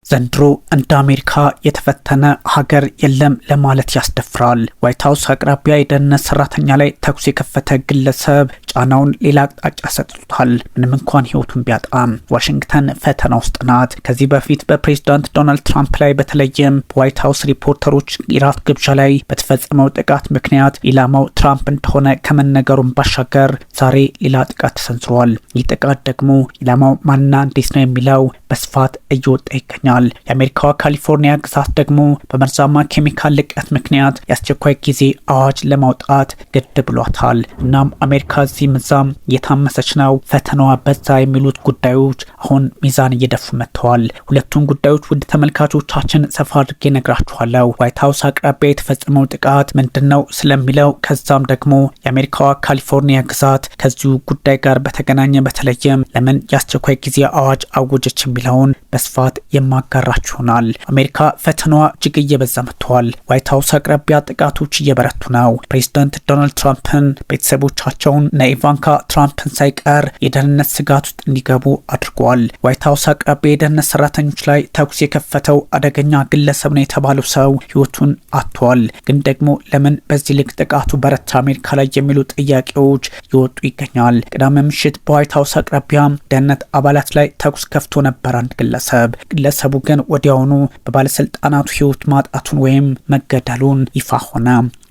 ዘንድሮ እንደ አሜሪካ የተፈተነ ሀገር የለም ለማለት ያስደፍራል። ዋይት ሀውስ አቅራቢያ የደህንነት ሰራተኛ ላይ ተኩስ የከፈተ ግለሰብ ጫናውን ሌላ አቅጣጫ ሰጥቶታል። ምንም እንኳን ህይወቱን ቢያጣም ዋሽንግተን ፈተና ውስጥ ናት። ከዚህ በፊት በፕሬዝዳንት ዶናልድ ትራምፕ ላይ በተለይም በዋይት ሀውስ ሪፖርተሮች የራት ግብዣ ላይ በተፈጸመው ጥቃት ምክንያት ኢላማው ትራምፕ እንደሆነ ከመነገሩም ባሻገር ዛሬ ሌላ ጥቃት ተሰንዝሯል። ይህ ጥቃት ደግሞ ኢላማው ማንና እንዴት ነው የሚለው በስፋት እየወጣ ይገኛል። የአሜሪካዋ ካሊፎርኒያ ግዛት ደግሞ በመርዛማ ኬሚካል ልቀት ምክንያት የአስቸኳይ ጊዜ አዋጅ ለማውጣት ግድ ብሏታል። እናም አሜሪካ እዚህም እዛም እየታመሰች ነው፣ ፈተናዋ በዛ የሚሉት ጉዳዮች አሁን ሚዛን እየደፉ መጥተዋል። ሁለቱን ጉዳዮች ውድ ተመልካቾቻችን ሰፋ አድርጌ ነግራችኋለሁ። ዋይት ሀውስ አቅራቢያ የተፈጸመው ጥቃት ምንድነው ስለሚለው፣ ከዛም ደግሞ የአሜሪካዋ ካሊፎርኒያ ግዛት ከዚሁ ጉዳይ ጋር በተገናኘ በተለይም ለምን የአስቸኳይ ጊዜ አዋጅ አወጀች የሚለውን በስፋት የማጋራችሁ ይሆናል። አሜሪካ ፈተናዋ እጅግ እየበዛ መጥቷል። ዋይት ሀውስ አቅራቢያ ጥቃቶች እየበረቱ ነው። ፕሬዚዳንት ዶናልድ ትራምፕን፣ ቤተሰቦቻቸውን እና ኢቫንካ ትራምፕን ሳይቀር የደህንነት ስጋት ውስጥ እንዲገቡ አድርጓል። ዋይት ሀውስ አቅራቢያ የደህንነት ሰራተኞች ላይ ተኩስ የከፈተው አደገኛ ግለሰብ ነው የተባለው ሰው ህይወቱን አጥቷል። ግን ደግሞ ለምን በዚህ ልክ ጥቃቱ በረታ አሜሪካ ላይ የሚሉ ጥያቄዎች ይወጡ ይገኛል። ቅዳሜ ምሽት በዋይት ሀውስ አቅራቢያ ደህንነት አባላት ላይ ተኩስ ከፍቶ ነበር አንድ ግለሰቡ ግን ወዲያውኑ በባለስልጣናቱ ህይወት ማጣቱን ወይም መገደሉን ይፋ ሆነ።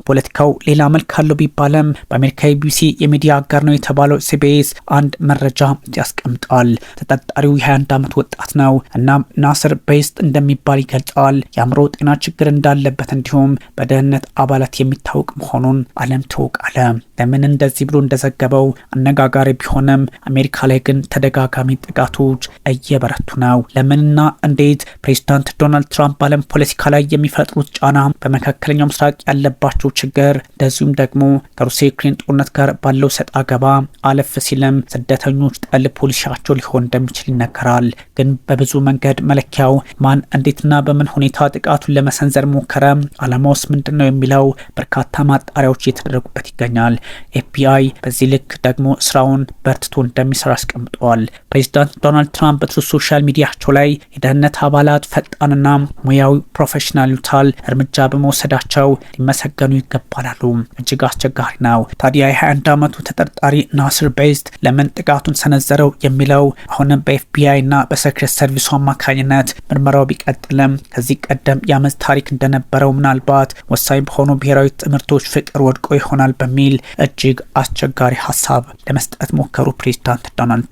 ፖለቲካው ሌላ መልክ አለው ቢባለም በአሜሪካ ቢቢሲ የሚዲያ አጋር ነው የተባለው ሲቢኤስ አንድ መረጃ ያስቀምጣል። ተጠርጣሪው የ21 ዓመት ወጣት ነው። እናም ናስር ቤስት እንደሚባል ይገልጻል። የአእምሮ ጤና ችግር እንዳለበት እንዲሁም በደህንነት አባላት የሚታወቅ መሆኑን ዓለም ታውቃለ። ለምን እንደዚህ ብሎ እንደዘገበው አነጋጋሪ ቢሆንም አሜሪካ ላይ ግን ተደጋጋሚ ጥቃቶች እየበረቱ ነው። ለምንና እንዴት ፕሬዚዳንት ዶናልድ ትራምፕ በዓለም ፖለቲካ ላይ የሚፈጥሩት ጫና፣ በመካከለኛው ምስራቅ ያለባቸው ችግር፣ እንደዚሁም ደግሞ ከሩሲያ ዩክሬን ጦርነት ጋር ባለው ሰጣ ገባ፣ አለፍ ሲልም ስደተኞች ጠል ፖሊሲያቸው ሊሆን እንደሚችል ይነገራል። ግን በብዙ መንገድ መለኪያው ማን እንዴትና በምን ሁኔታ ጥቃቱን ለመሰንዘር ሞከረ፣ አላማውስ ምንድነው የሚለው በርካታ ማጣሪያዎች እየተደረጉበት ይገኛል። ኤፍቢአይ በዚህ ልክ ደግሞ ስራውን በርትቶ እንደሚሰራ አስቀምጠዋል። ፕሬዚዳንት ዶናልድ ትራምፕ በትሩ ሶሻል ሚዲያቸው ላይ የደህንነት አባላት ፈጣንና ሙያዊ ፕሮፌሽናል ዩታል እርምጃ በመውሰዳቸው ሊመሰገኑ ይገባላሉ። እጅግ አስቸጋሪ ነው። ታዲያ የ21 ዓመቱ ተጠርጣሪ ናስር ቤስት ለምን ጥቃቱን ሰነዘረው የሚለው አሁንም በኤፍቢአይ እና በሴክሬት ሰርቪሱ አማካኝነት ምርመራው ቢቀጥልም ከዚህ ቀደም የአመፅ ታሪክ እንደነበረው ምናልባት ወሳኝ በሆኑ ብሔራዊ ትምህርቶች ፍቅር ወድቆ ይሆናል በሚል እጅግ አስቸጋሪ ሀሳብ ለመስጠት ሞከሩ ፕሬዚዳንት ዶናልድ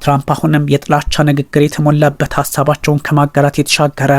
ትራምፕ አሁንም የጥላቻ ንግግር የተሞላበት ሀሳባቸውን ከማጋራት የተሻገረ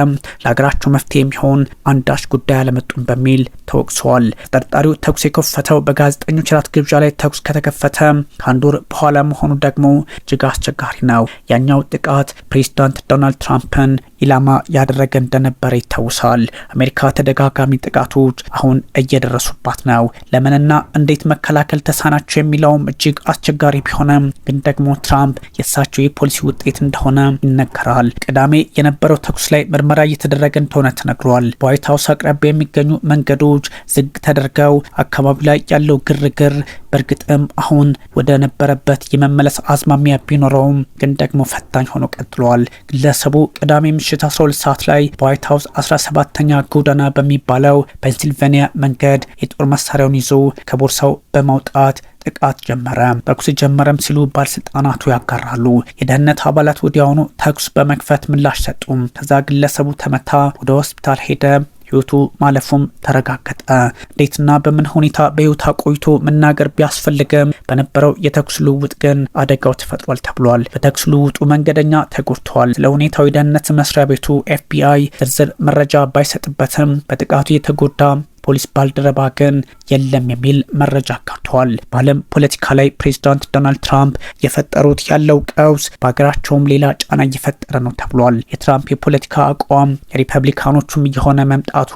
ለሀገራቸው መፍትሄ የሚሆን አንዳች ጉዳይ አለመጡም በሚል ተወቅሰዋል። ተጠርጣሪው ተኩስ የከፈተው በጋዜጠኞች ራት ግብዣ ላይ ተኩስ ከተከፈተ ከአንድ ወር በኋላ መሆኑ ደግሞ እጅግ አስቸጋሪ ነው። ያኛው ጥቃት ፕሬዚዳንት ዶናልድ ትራምፕን ኢላማ ያደረገ እንደነበረ ይታወሳል። አሜሪካ ተደጋጋሚ ጥቃቶች አሁን እየደረሱባት ነው። ለምንና እንዴት መከላከል ተሳናቸው የሚለውም እጅግ አስቸጋሪ ቢሆንም ግን ደግሞ ትራምፕ የእሳቸው የፖሊሲ ውጤት እንደሆነ ይነገራል። ቅዳሜ የነበረው ተኩስ ላይ ምርመራ እየተደረገ እንደሆነ ተነግሯል። በዋይት ሀውስ አቅራቢያ የሚገኙ መንገዶች ዝግ ተደርገው አካባቢ ላይ ያለው ግርግር በእርግጥም አሁን ወደ ነበረበት የመመለስ አዝማሚያ ቢኖረውም ግን ደግሞ ፈታኝ ሆኖ ቀጥሏል። ግለሰቡ ቅዳሜ ምሽት 12 ሰዓት ላይ በዋይት ሀውስ 17ኛ ጎዳና በሚባለው ፔንሲልቬኒያ መንገድ የጦር መሳሪያውን ይዞ ከቦርሳው በማውጣት ጥቃት ጀመረ። ተኩስ ጀመረም ሲሉ ባለስልጣናቱ ያጋራሉ። የደህንነት አባላት ወዲያውኑ ተኩስ በመክፈት ምላሽ ሰጡም። ከዛ ግለሰቡ ተመታ፣ ወደ ሆስፒታል ሄደ። ህይወቱ ማለፉም ተረጋገጠ። እንዴትና በምን ሁኔታ በህይወት ቆይቶ መናገር ቢያስፈልግም በነበረው የተኩስ ልውውጥ ግን አደጋው ተፈጥሯል ተብሏል። በተኩስ ልውውጡ መንገደኛ ተጎድተዋል። ስለ ሁኔታው የደህንነት መስሪያ ቤቱ ኤፍቢአይ ዝርዝር መረጃ ባይሰጥበትም በጥቃቱ የተጎዳ ፖሊስ ባልደረባ ግን የለም የሚል መረጃ አጋርተዋል። በዓለም ፖለቲካ ላይ ፕሬዚዳንት ዶናልድ ትራምፕ የፈጠሩት ያለው ቀውስ በሀገራቸውም ሌላ ጫና እየፈጠረ ነው ተብሏል። የትራምፕ የፖለቲካ አቋም የሪፐብሊካኖቹም እየሆነ መምጣቱ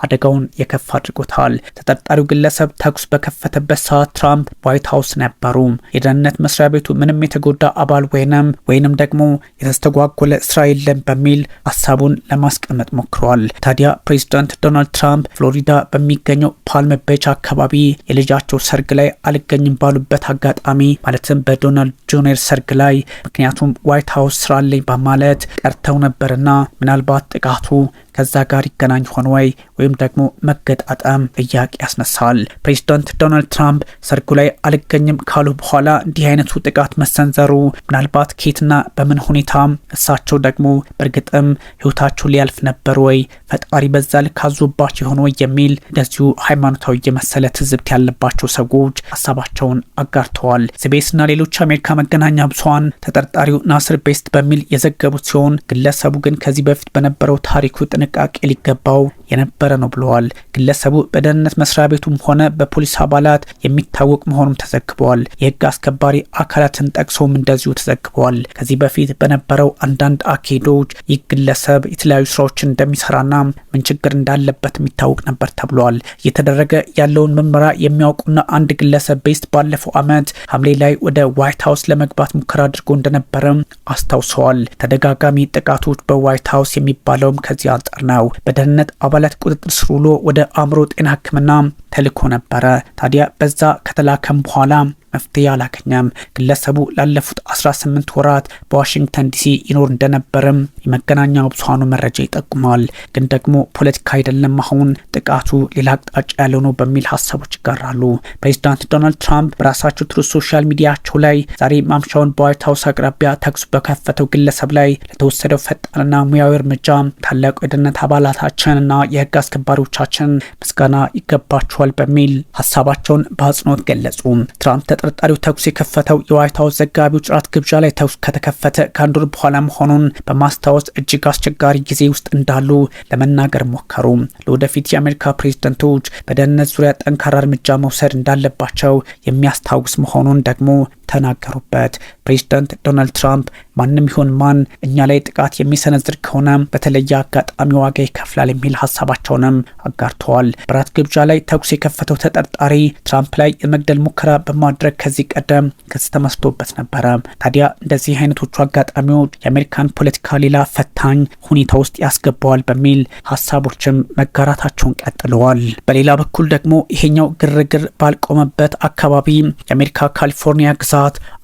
አደጋውን የከፋ አድርጎታል። ተጠርጣሪው ግለሰብ ተኩስ በከፈተበት ሰዓት ትራምፕ በዋይት ሀውስ ነበሩ። የደህንነት መስሪያ ቤቱ ምንም የተጎዳ አባል ወይንም ደግሞ የተስተጓጎለ ስራ የለም በሚል ሀሳቡን ለማስቀመጥ ሞክሯል። ታዲያ ፕሬዚዳንት ዶናልድ ትራምፕ ፍሎሪዳ በሚገኘው ፓልም ቤች አካባቢ የልጃቸው ሰርግ ላይ አልገኝም ባሉበት አጋጣሚ ማለትም በዶናልድ ጁኒየር ሰርግ ላይ ምክንያቱም ዋይት ሀውስ ስራ አለኝ በማለት ቀርተው ነበርና ምናልባት ጥቃቱ ከዛ ጋር ይገናኝ ሆነ ወይም ደግሞ መገጣጠም ጥያቄ ያስነሳል። ፕሬዚዳንት ዶናልድ ትራምፕ ሰርጉ ላይ አልገኝም ካሉ በኋላ እንዲህ አይነቱ ጥቃት መሰንዘሩ ምናልባት ኬትና በምን ሁኔታ እሳቸው ደግሞ በእርግጥም ህይወታቸው ሊያልፍ ነበር ፈጣሪ በዛ ልክ አዞባቸው ይሆን የሚል እንደዚሁ ሃይማኖታዊ የመሰለ ትዝብት ያለባቸው ሰዎች ሀሳባቸውን አጋርተዋል። ሲቢኤስና ሌሎች አሜሪካ መገናኛ ብዙሃን ተጠርጣሪው ናስር ቤስት በሚል የዘገቡት ሲሆን ግለሰቡ ግን ከዚህ በፊት በነበረው ታሪኩ ጥንቃቄ ሊገባው የነበረ ነው ብለዋል። ግለሰቡ በደህንነት መስሪያ ቤቱም ሆነ በፖሊስ አባላት የሚታወቅ መሆኑም ተዘግበዋል። የህግ አስከባሪ አካላትን ጠቅሶም እንደዚሁ ተዘግበዋል። ከዚህ በፊት በነበረው አንዳንድ አካሄዶች ይህ ግለሰብ የተለያዩ ስራዎችን እንደሚሰራና ምን ችግር እንዳለበት የሚታወቅ ነበር ተብሏል። እየተደረገ ያለውን ምርመራ የሚያውቁና አንድ ግለሰብ ቤስት ባለፈው ዓመት ሐምሌ ላይ ወደ ዋይት ሀውስ ለመግባት ሙከራ አድርጎ እንደነበረም አስታውሰዋል። ተደጋጋሚ ጥቃቶች በዋይት ሀውስ የሚባለውም ከዚህ አንጻር ነው። በደህንነት አባላት ቁጥጥር ስር ውሎ ወደ አእምሮ ጤና ሕክምና ተልኮ ነበረ። ታዲያ በዛ ከተላከም በኋላ መፍትሄ አላገኘም። ግለሰቡ ላለፉት 18 ወራት በዋሽንግተን ዲሲ ይኖር እንደነበርም የመገናኛ ብዙሃኑ መረጃ ይጠቁማል። ግን ደግሞ ፖለቲካ አይደለም አሁን ጥቃቱ ሌላ አቅጣጫ ያለው ነው በሚል ሀሳቦች ይጋራሉ። ፕሬዚዳንት ዶናልድ ትራምፕ በራሳቸው ትሩ ሶሻል ሚዲያቸው ላይ ዛሬ ማምሻውን በዋይት ሀውስ አቅራቢያ ተኩስ በከፈተው ግለሰብ ላይ ለተወሰደው ፈጣንና ሙያዊ እርምጃ ታላቁ የደህንነት አባላታችንና የህግ አስከባሪዎቻችን ምስጋና ይገባቸዋል በሚል ሀሳባቸውን በአጽንኦት ገለጹ። ትራምፕ ተጠርጣሪው ተኩስ የከፈተው የዋይት ሀውስ ዘጋቢዎች ራት ግብዣ ላይ ተኩስ ከተከፈተ ከአንድ ወር በኋላ መሆኑን በማስታወስ እጅግ አስቸጋሪ ጊዜ ውስጥ እንዳሉ ለመናገር ሞከሩ። ለወደፊት የአሜሪካ ፕሬዝዳንቶች በደህንነት ዙሪያ ጠንካራ እርምጃ መውሰድ እንዳለባቸው የሚያስታውስ መሆኑን ደግሞ ተናገሩበት። ፕሬዚዳንት ዶናልድ ትራምፕ ማንም ይሁን ማን እኛ ላይ ጥቃት የሚሰነዝር ከሆነ በተለየ አጋጣሚ ዋጋ ይከፍላል የሚል ሀሳባቸውንም አጋርተዋል። በራት ግብዣ ላይ ተኩስ የከፈተው ተጠርጣሪ ትራምፕ ላይ የመግደል ሙከራ በማድረግ ከዚህ ቀደም ክስ ተመስርቶበት ነበረ። ታዲያ እንደዚህ አይነቶቹ አጋጣሚዎች የአሜሪካን ፖለቲካ ሌላ ፈታኝ ሁኔታ ውስጥ ያስገባዋል በሚል ሀሳቦችም መጋራታቸውን ቀጥለዋል። በሌላ በኩል ደግሞ ይሄኛው ግርግር ባልቆመበት አካባቢ የአሜሪካ ካሊፎርኒያ ግዛት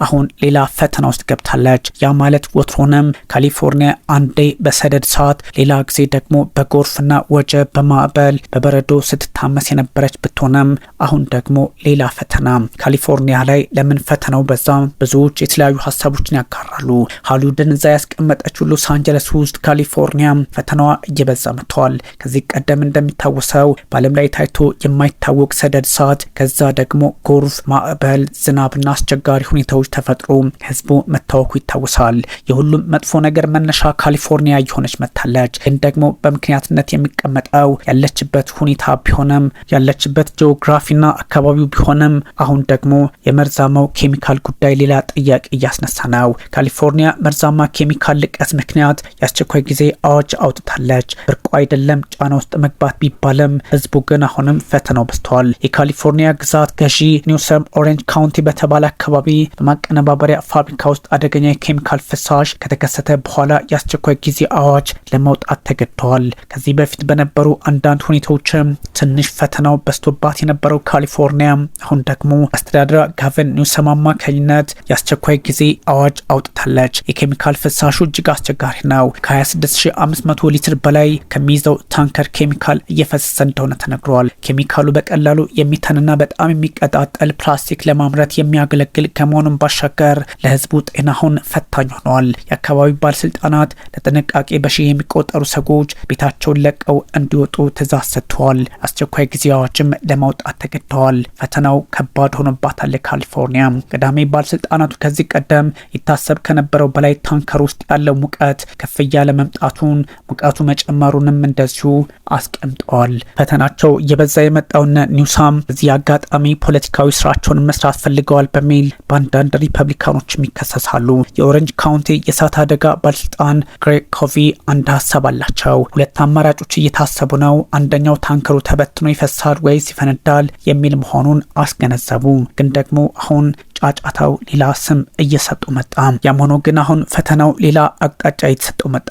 አሁን ሌላ ፈተና ውስጥ ገብታለች። ያ ማለት ወትሮንም ካሊፎርኒያ አንዴ በሰደድ እሳት ሌላ ጊዜ ደግሞ በጎርፍና ወጀብ በማዕበል በበረዶ ስትታመስ የነበረች ብትሆንም አሁን ደግሞ ሌላ ፈተና ካሊፎርኒያ ላይ። ለምን ፈተናው በዛ? ብዙዎች የተለያዩ ሀሳቦችን ያጋራሉ። ሃሊውድን እዛ ያስቀመጠችው ሎስ አንጀለስ ውስጥ ካሊፎርኒያ ፈተናዋ እየበዛ መጥቷል። ከዚህ ቀደም እንደሚታወሰው በዓለም ላይ ታይቶ የማይታወቅ ሰደድ እሳት፣ ከዛ ደግሞ ጎርፍ፣ ማዕበል፣ ዝናብና አስቸጋሪ ሁኔታዎች ተፈጥሮ ህዝቡ መታወኩ ይታወሳል። የሁሉም መጥፎ ነገር መነሻ ካሊፎርኒያ እየሆነች መጥታለች። ግን ደግሞ በምክንያትነት የሚቀመጠው ያለችበት ሁኔታ ቢሆንም ያለችበት ጂኦግራፊና አካባቢው ቢሆንም አሁን ደግሞ የመርዛማው ኬሚካል ጉዳይ ሌላ ጥያቄ እያስነሳ ነው። ካሊፎርኒያ መርዛማ ኬሚካል ልቀት ምክንያት የአስቸኳይ ጊዜ አዋጅ አውጥታለች። ብርቁ አይደለም ጫና ውስጥ መግባት ቢባልም ህዝቡ ግን አሁንም ፈተናው በዝቷል። የካሊፎርኒያ ግዛት ገዢ ኒውሰም ኦሬንጅ ካውንቲ በተባለ አካባቢ በማቀነባበሪያ ፋብሪካ ውስጥ አደገኛ የኬሚካል ፍሳሽ ከተከሰተ በኋላ የአስቸኳይ ጊዜ አዋጅ ለማውጣት ተገድተዋል። ከዚህ በፊት በነበሩ አንዳንድ ሁኔታዎችም ትንሽ ፈተናው በስቶባት የነበረው ካሊፎርኒያ አሁን ደግሞ አስተዳደር ጋቨን ኒውሰም አማካኝነት የአስቸኳይ ጊዜ አዋጅ አውጥታለች። የኬሚካል ፍሳሹ እጅግ አስቸጋሪ ነው። ከ26500 ሊትር በላይ ከሚይዘው ታንከር ኬሚካል እየፈሰሰ እንደሆነ ተነግሯል። ኬሚካሉ በቀላሉ የሚተንና በጣም የሚቀጣጠል ፕላስቲክ ለማምረት የሚያገለግል ከመሆኑም ባሻገር ለህዝቡ ጤና አሁን ፈታኝ ሆኗል። የአካባቢ ባለስልጣናት ለጥንቃቄ በሺህ የሚቆጠሩ ሰዎች ቤታቸውን ለቀው እንዲወጡ ትዕዛዝ ሰጥተዋል። አስቸኳይ ጊዜ አዋጅም ለማውጣት ተገደዋል። ፈተናው ከባድ ሆኖባታል ካሊፎርኒያ። ቀዳሚ ባለስልጣናቱ ከዚህ ቀደም ይታሰብ ከነበረው በላይ ታንከር ውስጥ ያለው ሙቀት ከፍ እያለ መምጣቱን ሙቀቱ መጨመሩንም እንደዚሁ አስቀምጠዋል። ፈተናቸው እየበዛ የመጣውና ኒውሳም በዚህ አጋጣሚ ፖለቲካዊ ስራቸውን መስራት ፈልገዋል በሚል በአንዳንድ ሪፐብሊካኖችም ይከሰሳሉ። የኦሬንጅ ካውንቲ የእሳት አደጋ ባለስልጣን ግሬግ ኮቪ አንድ ሀሳብ አላቸው። ሁለት አማራጮች እየታሰቡ ነው። አንደኛው ታንከሩ ተበትኖ ይፈሳል ወይስ ይፈነዳል የሚል መሆኑን አስገነዘቡ። ግን ደግሞ አሁን ጫጫታው ሌላ ስም እየሰጡ መጣ። ያም ሆኖ ግን አሁን ፈተናው ሌላ አቅጣጫ እየተሰጠው መጣ።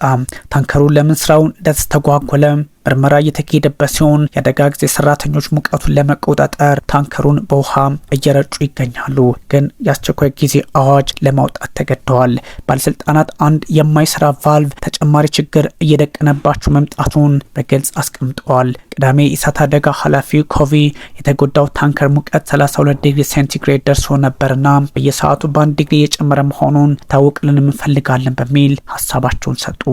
ታንከሩ ለምን ስራውን እንደተስተጓጎለ ምርመራ እየተካሄደበት ሲሆን የአደጋ ጊዜ ሰራተኞች ሙቀቱን ለመቆጣጠር ታንከሩን በውሃ እየረጩ ይገኛሉ። ግን የአስቸኳይ ጊዜ አዋጅ ለማውጣት ተገደዋል። ባለስልጣናት አንድ የማይሰራ ቫልቭ ተጨማሪ ችግር እየደቀነባቸው መምጣቱን በግልጽ አስቀምጠዋል። ቅዳሜ የእሳት አደጋ ኃላፊ ኮቪ የተጎዳው ታንከር ሙቀት 32 ዲግሪ ሴንቲግሬድ ደርሶ ነበርና በየሰዓቱ በ1 ዲግሪ እየጨመረ መሆኑን ታውቅልን እንፈልጋለን በሚል ሀሳባቸውን ሰጡ።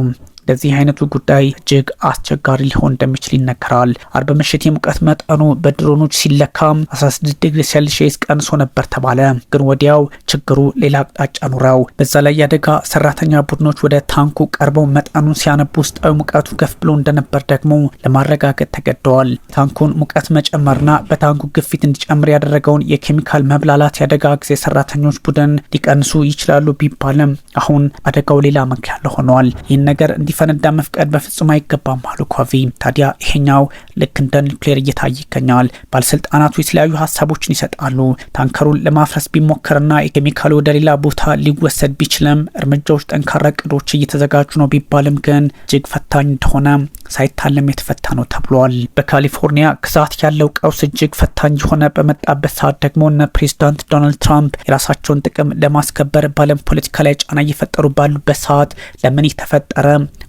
ለዚህ አይነቱ ጉዳይ እጅግ አስቸጋሪ ሊሆን እንደሚችል ይነገራል። አርብ ምሽት የሙቀት መጠኑ በድሮኖች ሲለካ 16 ዲግሪ ሴልሺየስ ቀንሶ ነበር ተባለ። ግን ወዲያው ችግሩ ሌላ አቅጣጫ ኑረው በዛ ላይ የአደጋ ሰራተኛ ቡድኖች ወደ ታንኩ ቀርበው መጠኑን ሲያነቡ ውስጣዊ ሙቀቱ ከፍ ብሎ እንደነበር ደግሞ ለማረጋገጥ ተገደዋል። ታንኩን ሙቀት መጨመርና በታንኩ ግፊት እንዲጨምር ያደረገውን የኬሚካል መብላላት የአደጋ ጊዜ ሰራተኞች ቡድን ሊቀንሱ ይችላሉ ቢባልም አሁን አደጋው ሌላ መልክ ያለው ሆኗል። ይህን ነገር እንዲፈነዳ መፍቀድ በፍጹም አይገባም አሉ ኮቪ። ታዲያ ይሄኛው ልክ እንደ ኒውክሌር እየታየ ይገኛል። ባለስልጣናቱ የተለያዩ ሀሳቦችን ይሰጣሉ። ታንከሩን ለማፍረስ ቢሞከርና የኬሚካሉ ወደ ሌላ ቦታ ሊወሰድ ቢችልም እርምጃዎች፣ ጠንካራ እቅዶች እየተዘጋጁ ነው ቢባልም ግን እጅግ ፈታኝ እንደሆነ ሳይታለም የተፈታ ነው ተብሏል። በካሊፎርኒያ ግዛት ያለው ቀውስ እጅግ ፈታኝ የሆነ በመጣበት ሰዓት ደግሞ እነ ፕሬዚዳንት ዶናልድ ትራምፕ የራሳቸውን ጥቅም ለማስከበር በዓለም ፖለቲካ ላይ ጫና እየፈጠሩ ባሉበት ሰዓት ለምን ተፈጠረ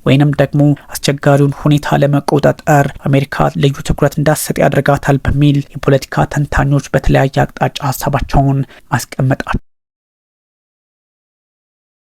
ወይንም ደግሞ አስቸጋሪውን ሁኔታ ለመቆጣጠር አሜሪካ ልዩ ትኩረት እንዳትሰጥ ያደርጋታል በሚል የፖለቲካ ተንታኞች በተለያየ አቅጣጫ ሀሳባቸውን አስቀምጣቸው